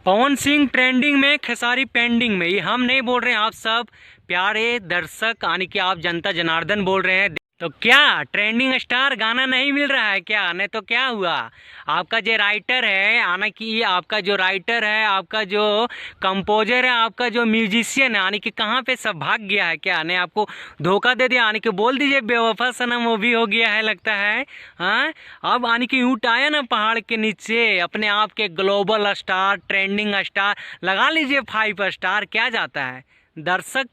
Pawan Singh trending में, Khesari pending में। ये हम नहीं बोल रहे हैं, आप सब प्यारे दर्शक यानी कि आप जनता जनार्दन बोल रहे हैं। तो क्या ट्रेंडिंग स्टार गाना नहीं मिल रहा है क्या? नहीं तो क्या हुआ? आपका जो राइटर है यानी कि आपका जो राइटर है, आपका जो कंपोजर है, आपका जो म्यूजिशियन है यानी कि कहाँ पे सब भाग गया है क्या? नहीं आपको धोखा दे दिया यानी कि बोल दीजिए बेवफा सनम वो भी हो गया है लगता है। हाँ, अब यानी कि ऊँट आया ना पहाड़ के नीचे, अपने आप के ग्लोबल स्टार, ट्रेंडिंग स्टार लगा लीजिए 5 स्टार, क्या जाता है दर्शक।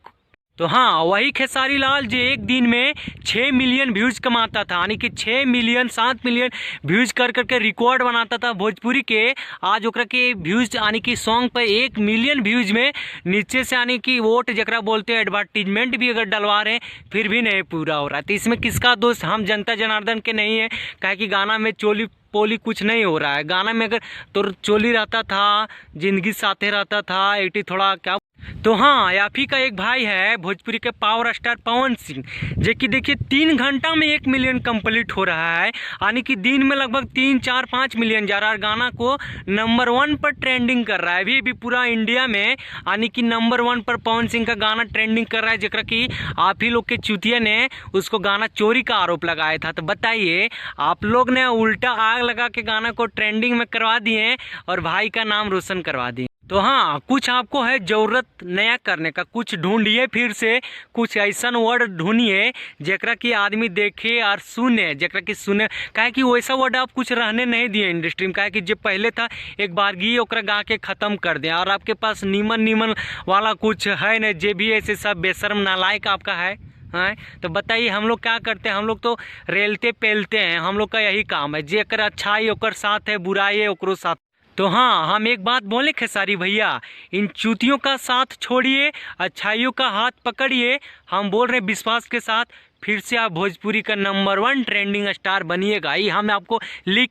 तो हाँ, वही खेसारी लाल जो एक दिन में 6 मिलियन व्यूज कमाता था यानी कि 6 मिलियन 7 मिलियन व्यूज कर करके रिकॉर्ड बनाता था भोजपुरी के। आज ओकरा के व्यूज यानी कि सॉन्ग पे 1 मिलियन व्यूज में नीचे से यानी कि वोट जरा बोलते हैं एडवर्टीजमेंट भी अगर डलवा रहे हैं फिर भी नहीं पूरा हो रहा है। तो इसमें किसका दोस्त? हम जनता जनार्दन के नहीं है, कहे कि गाना में चोली पोली कुछ नहीं हो रहा है। गाना में अगर तो चोली रहता था, जिंदगी साथे रहता था, एटी थोड़ा क्या। तो हाँ, आप ही का एक भाई है भोजपुरी के पावर स्टार पवन सिंह, जो कि देखिए 3 घंटा में 1 मिलियन कंप्लीट हो रहा है यानी कि दिन में लगभग 3 4 5 मिलियन जा रहा है। गाना को नंबर 1 पर ट्रेंडिंग कर रहा है अभी पूरा इंडिया में यानी कि नंबर 1 पर पवन सिंह का गाना ट्रेंडिंग कर रहा है, जरा कि आप ही लोग के चुतिया ने उसको गाना चोरी का आरोप लगाया था। तो बताइए, आप लोग ने उल्टा आग लगा के गाना को ट्रेंडिंग में करवा दिए और भाई का नाम रोशन करवा दिए। तो हाँ, कुछ आपको है जरूरत नया करने का, कुछ ढूंढिए, फिर से कुछ ऐसा वर्ड ढूंढिए जरा कि आदमी देखे और सुने, जरा कि सुने। काहे कि वैसा वर्ड आप कुछ रहने नहीं दिए इंडस्ट्री में। काहे कि जो पहले था एक बार गी ओकरा गा के ख़त्म कर दें, और आपके पास नीमन नीमन वाला कुछ है नहीं, जे भी ऐसे सब बेशर्म नालायक आपका है। हाँ, तो बताइए हम लोग क्या करते हैं? हम लोग तो रेलते पेलते हैं, हम लोग का यही काम है। जेकर अच्छाई ओकर साथ है, बुराई है ओकरो साथ। तो हाँ, हम एक बात बोले खेसारी भैया, इन चूतियों का साथ छोड़िए, अच्छाइयों का हाथ पकड़िए। हम बोल रहे हैं विश्वास के साथ, फिर से आप भोजपुरी का नंबर 1 ट्रेंडिंग स्टार बनिएगा। ये हम आपको लिख